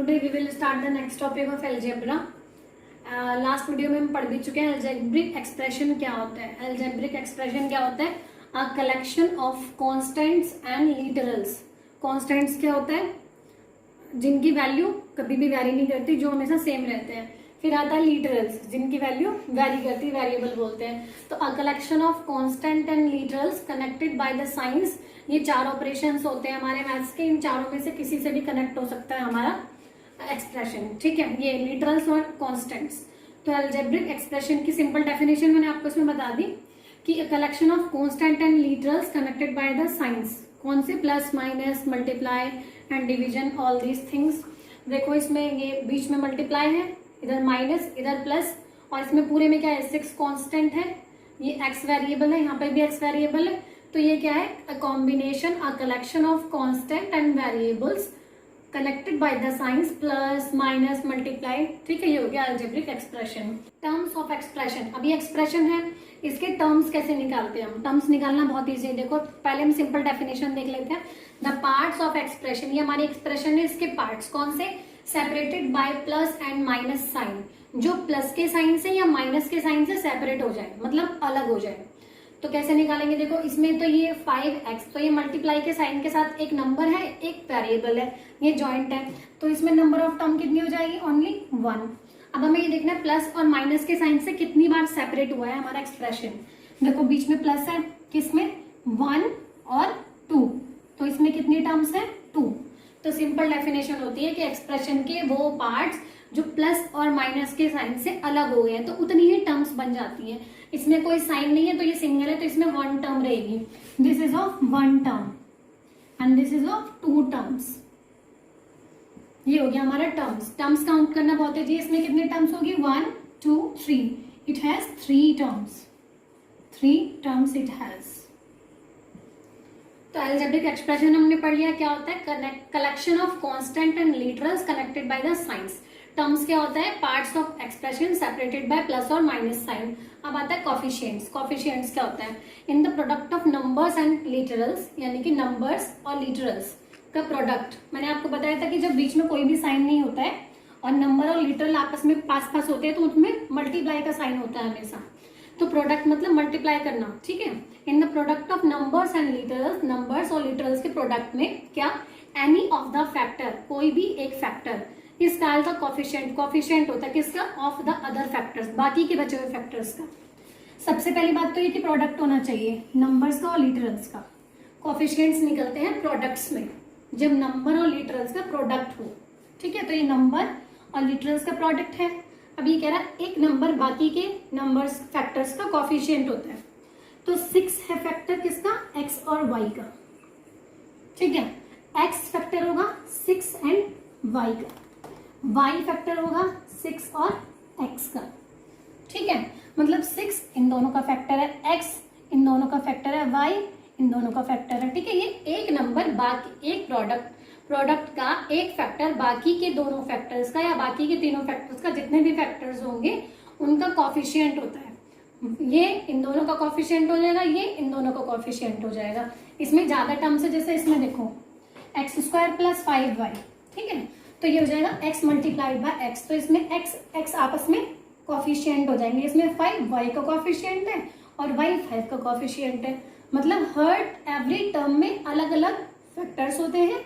Today we will start the next topic of algebra. Last video में हम पढ़ भी चुके हैं अलजेब्रिक एक्सप्रेशन क्या होता है। अलजेब्रिक एक्सप्रेशन क्या होता है? A collection of constants and literals. Constants क्या होता है? जिनकी वैल्यू कभी भी वैरी नहीं करती, जो हमेशा सेम रहते हैं। फिर आता है लिटरल्स, जिनकी वैल्यू वैरी करती, वेरिएबल बोलते हैं। तो a collection of constant and literals connected by the science. ये चार ऑपरेशंस होते हैं हमारे मैथ्स के, इन चारों में से किसी से भी कनेक्ट हो सकता है हमारा एक्सप्रेशन। ठीक है, ये लिटरल्स और कांस्टेंट्स। तो अलजेब्रिक एक्सप्रेशन की सिंपल डेफिनेशन मैंने आपको इसमें बता दी कि a collection of constant and literals connected by the science. कौन से? Plus, minus, multiply and division, all these things. देखो इसमें ये बीच में मल्टीप्लाई है, इधर माइनस, इधर प्लस, और इसमें पूरे में क्या है? 6 कांस्टेंट है, ये x वेरिएबल है, यहाँ पे भी x वेरिएबल है। तो ये क्या है? A combination, a collection of constant and variables connected by the science, plus, minus, multiply. ठीक है, ये हो गया algebraic expression. Terms of expression. अभी एक्सप्रेशन है, इसके टर्म्स कैसे निकालते हैं हम? टर्म्स निकालना बहुत ईजी है। देखो पहले हम सिंपल डेफिनेशन देख लेते हैं। द पार्ट्स ऑफ एक्सप्रेशन, ये हमारी एक्सप्रेशन है, इसके पार्ट्स कौन से? Separated by plus and minus sign. जो प्लस के साइन से या माइनस के साइन से सेपरेट हो जाए, मतलब अलग हो जाए। तो कैसे निकालेंगे? देखो इसमें तो ये 5x, तो ये मल्टीप्लाई के साइन के साथ एक नंबर है, एक वेरिएबल है, ये जॉइंट है, तो इसमें नंबर ऑफ टर्म कितनी हो जाएगी? ओनली 1। अब हमें ये देखना है प्लस और माइनस के साइन से कितनी बार सेपरेट हुआ है हमारा एक्सप्रेशन। देखो बीच में प्लस है, किसमें? 1 और 2, तो इसमें कितनी टर्म्स है? 2। तो सिंपल डेफिनेशन होती है कि एक्सप्रेशन के वो पार्ट्स जो प्लस और माइनस के साइन से अलग हो गए हैं, तो उतनी ही टर्म्स बन जाती हैं। इसमें कोई साइन नहीं है तो ये सिंगल है, तो इसमें 1 टर्म रहेगी। This is of 1 term and this is of 2 terms. ये हो गया हमारा टर्म्स। टर्म्स काउंट करना बहुत है जी। इसमें कितने टर्म्स होगी? 1 2 3। It has 3 terms. 3 terms it has. तो अलजेब्रिक एक्सप्रेशन हमने पढ़ लिया क्या होता है। Collection of constant and literals connected by the science. Terms क्या होता है? Parts of expression separated by plus और माइनस साइन। अब आता है कॉफिशिएंट्स। कॉफिशिएंट्स क्या होता है? In the product of numbers and literals, यानी कि नंबर्स और लिटरल्स का प्रोडक्ट। मैंने आपको बताया था कि जब बीच में कोई भी साइन नहीं होता है और नंबर और लिटरल आपस में पास पास होते हैं, तो उसमें मल्टीप्लाई का साइन होता है हमेशा। तो प्रोडक्ट मतलब मल्टीप्लाई करना। ठीक है, in the product of numbers and literals, numbers और लिटरल्स के प्रोडक्ट में क्या? एनी ऑफ द फैक्टर, कोई भी एक फैक्टर। इस काल का कॉफिशिएंट, कॉफिशिएंट होता है किसका? ऑफ द अदर फैक्टर्स, बाकी के बचे हुए फैक्टर्स का। सबसे पहली बात तो ये कि प्रोडक्ट होना चाहिए नंबर्स का और लिटरल्स का। कॉफिशिएंट्स निकलते हैं प्रोडक्ट्स में, जब नंबर और लिटरल्स का प्रोडक्ट हो। ठीक है, तो ये नंबर और लिटरल्स का प्रोडक्ट है। अब ये कह रहा है एक नंबर बाकी के नंबर्स फैक्टर्स का कॉफिशिएंट होता है। तो 6 है फैक्टर किसका? x और y का। ठीक है, x फैक्टर होगा 6 एंड y का, y फैक्टर होगा 6 और x का। ठीक है, मतलब 6 इन दोनों का फैक्टर है, x इन दोनों का फैक्टर है, y इन दोनों का फैक्टर है। ठीक है, ये एक नंबर बाकी एक प्रोडक्ट का एक फैक्टर बाकी के दोनों फैक्टर्स का या बाकी के तीनों फैक्टर्स का, जितने भी फैक्टर्स होंगे उनका कॉफिशिएंट होता है। ये इन दोनों का कॉफिशिएंट हो जाएगा, ये इन दोनों का कॉफिशिएंट हो जाएगा। इसमें ज्यादा टर्म्स है, जैसे इसमें देखो x² + 5y। ठीक है, तो ये हो जाएगा x मल्टीप्लाइड बाय x। तो इसमें x आपस में कॉफिशिएंट हो जाएंगे। इसमें 5 y का कॉफिशिएंट है और y 5 का कॉफिशिएंट है। मतलब हर एवरी टर्म में अलग अलग फैक्टर्स होते हैं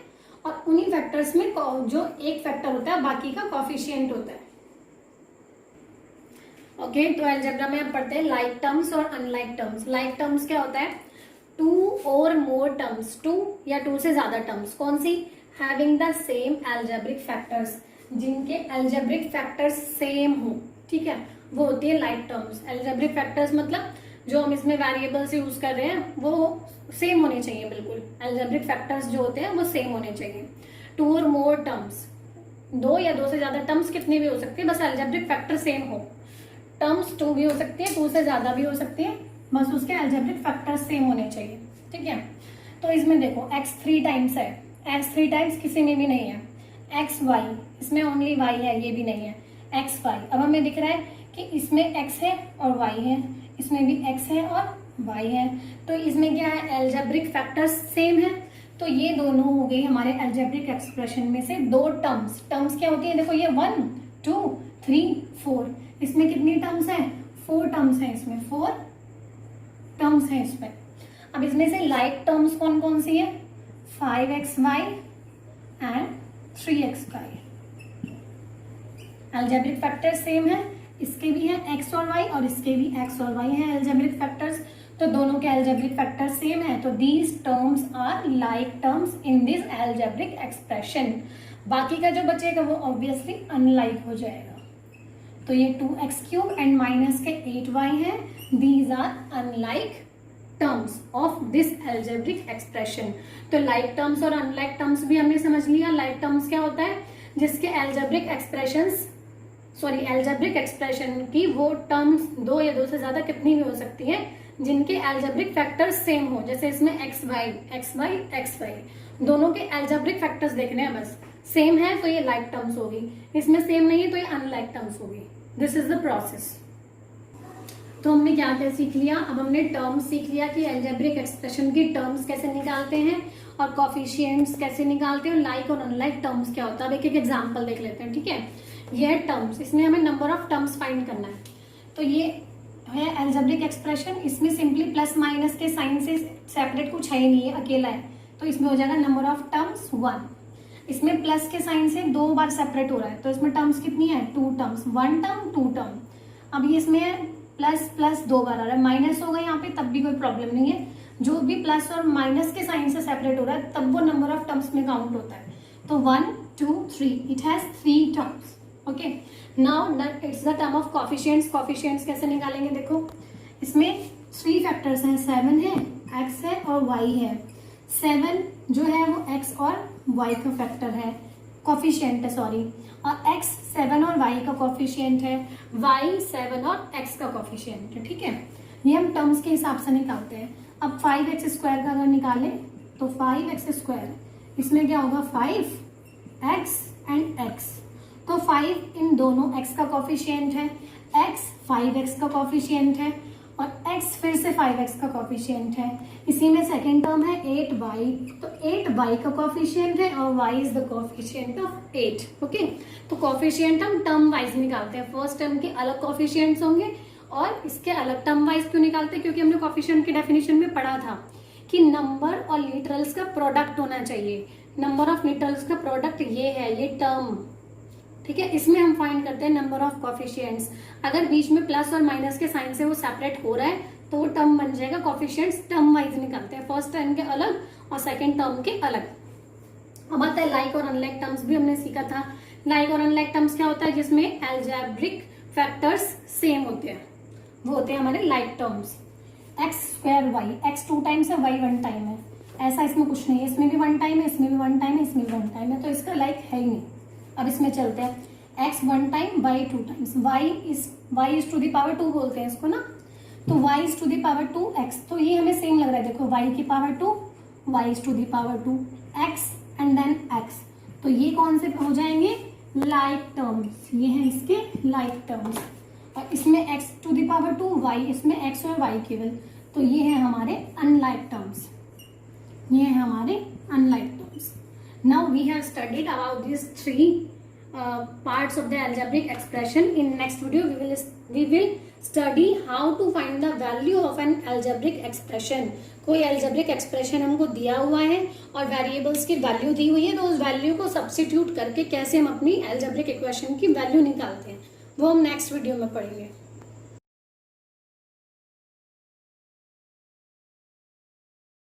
और उन्हीं फैक्टर्स में जो एक फैक्टर होता है बाकी का कॉफिशिएंट होता है। ओके, तो अलजेब्रा में हम पढ़ते हैं लाइक टर्म्स और अनलाइक टर्म्स। लाइक टर्म्स क्या होता है? 2 और मोर टर्म्स, 2 या 2 से ज्यादा टर्म्स। कौन सी? Having the same algebraic factors, जिनके अलजेब्रिक फैक्टर्स सेम हो। ठीक है, वो होती है लाइक टर्म्स। अलजेब्रिक फैक्टर्स मतलब जो हम इसमें वेरिएबल्स यूज कर रहे हैं वो सेम होने चाहिए, बिल्कुल अलजेब्रिक फैक्टर्स जो होते हैं वो सेम होने चाहिए। 2 और मोर टर्म्स, 2 या 2 से ज्यादा टर्म्स कितनी भी हो सकती है, बस अलजेब्रिक फैक्टर सेम हो। टर्म्स 2 भी हो सकती है, 2 से ज्यादा भी हो सकती है, बस उसके अलजेब्रिक फैक्टर्स सेम होने चाहिए। ठीक है, तो इसमें देखो x 3 टाइम्स है, x 3 टाइम्स किसी में भी नहीं है। x y, इसमें ओनली y है, ये भी नहीं है। x y, अब हमें दिख रहा है कि इसमें x है और y है, इसमें भी x है और y है, तो इसमें क्या है? अलजेब्रिक फैक्टर्स सेम है। तो ये दोनों हो गए हमारे अलजेब्रिक एक्सप्रेशन में से दो टर्म्स। टर्म्स क्या होती है, देखो ये 1 2 3 4, इसमें कितनी टर्म्स है, 4 टर्म्स है, इसमें 4 टर्म्स है इसमें। अब इसमें से लाइक टर्म्स कौन कौन सी है, 5xy and 3xy। Algebraic factor same है, इसके भी है x और y और इसके भी x और y है अलजेब्रिक फैक्टर्स, तो दोनों के अलजेब्रिक फैक्टर सेम है, तो these terms are like terms in this algebraic expression. बाकी का जो बचेगा वो ऑब्वियसली अनलाइक हो जाएगा। तो ये 2x³ एंड माइनस के 8y है, these are unlike terms of this algebraic expression. तो लाइक टर्म्स और अनलाइक टर्म्स भी हमने समझ लिया। लाइक टर्म्स क्या होता है, जिसके अलजेब्रिक एक्सप्रेशन की वो टर्म्स दो या दो से ज्यादा कितनी भी हो सकती है, जिनके अलजेब्रिक फैक्टर्स सेम हो। जैसे इसमें xy दोनों के अलजेब्रिक फैक्टर्स देखने हैं, बस सेम है तो ये लाइक टर्म्स होगी, इसमें सेम नहीं है तो ये अनलाइक टर्म्स होगी। This is the process. तो हमने क्या क्या सीख लिया, अब हमने टर्म्स सीख लिया कि अलजेब्रिक एक्सप्रेशन की टर्म्स कैसे निकालते हैं और कोफिशिएंट्स कैसे निकालते हैं, लाइक और अनलाइक टर्म्स क्या होता है। अब एक एक एग्जांपल देख लेते हैं, ठीक है। ये टर्म्स, इसमें हमें नंबर ऑफ टर्म्स फाइंड करना है। तो ये है अलजेब्रिक एक्सप्रेशन, इसमें सिंपली प्लस माइनस के साइन से सेपरेट कुछ है ही नहीं है, अकेला है, तो इसमें हो जाएगा नंबर ऑफ टर्म्स 1। इसमें प्लस के साइन से 2 बार सेपरेट हो रहा है, तो इसमें टर्म्स कितनी है, 2 टर्म्स, 1 टर्म 2 टर्म। अब ये इसमें प्लस प्लस 2 बार आ रहा है, माइनस होगा यहाँ पे तब भी कोई प्रॉब्लम नहीं है, जो भी प्लस और माइनस के साइन से सेपरेट हो रहा है तब वो नंबर ऑफ टर्म्स में काउंट होता है। तो 1 2 3, it has 3 terms. Okay, now it's the term of coefficients. Coefficients कैसे निकालेंगे, देखो इसमें 3 फैक्टर्स हैं, 7 है, x है और y है। 7 जो है वो x और y का फैक्टर है, कोफिशिएंट है सॉरी, और x 7 और y का कोफिशिएंट है, y 7 और x का कोफिशिएंट है, ठीक है। ये हम टर्म्स के हिसाब से निकालते हैं। अब 5x² का अगर निकालें तो 5x², इसमें क्या होगा 5x एंड x, तो 5 इन दोनों x का कोफिशिएंट है, x 5x का कोफिशिएंट है और x फिर से 5x का कोफिशिएंट है। इसी में सेकेंड टर्म है 8y, तो 8y का कोफिशिएंट है और y is the coefficient of 8। Okay, तो कोफिशिएंट हम टर्म वाइज निकालते हैं, फर्स्ट टर्म के अलग कोफिशिएंट्स होंगे और इसके अलग। टर्म वाइज क्यों निकालते हैं, क्योंकि हमने कोफिशिएंट की डेफिनेशन में पढ़ा था कि नंबर और लिटरल्स का प्रोडक्ट होना चाहिए। नंबर ऑफ लिटरल्स का प्रोडक्ट ये है, ये टर्म, ठीक है। इसमें हम फाइंड करते हैं नंबर ऑफ कोफिशिएंट्स। अगर बीच में प्लस और माइनस के साइन से वो सेपरेट हो रहा है तो वो टर्म बन जाएगा। कोफिशिएंट्स टर्म वाइज निकालते हैं, फर्स्ट टर्म के अलग और सेकंड टर्म के अलग। अब आता है लाइक और अनलाइक टर्म्स, भी हमने सीखा था। लाइक और अनलाइक टर्म्स क्या होता है, जिसमें अलजेब्रिक फैक्टर्स सेम होते हैं, वो होते हैं हमारे like terms. x²y, x 2 times है, y 1 टाइम है, ऐसा इसमें कुछ नहीं है, इसमें भी 1 टाइम है, इसमें भी 1 टाइम है, इसमें भी 1 टाइम है, तो इसका लाइक है ही नहीं। अब इसमें चलते हैं, x 1 time, y 2 times, y is to the power 2 बोलते हैं इसको ना, तो y is to the power 2x, तो ये हमें सेम लग रहा है, देखो y की पावर 2, y is to the power 2, x and then x, तो ये कौन से हो जाएंगे, लाइक टर्म्स, ये हैं इसके लाइक टर्म्स। और इसमें x to the power 2, y, इसमें x और y केवल, तो ये है हमारे अनलाइक टर्म्स, ये है हमारे unlike terms. Now we have studied about these 3 parts of the algebraic expression. In next video we will study how to find the value of an algebraic expression. कोई algebraic expression हमको दिया हुआ है और variables की value दी हुई है, तो उस value को substitute करके कैसे हम अपनी algebraic equation की value निकालते हैं, वो हम next video में पढ़ेंगे।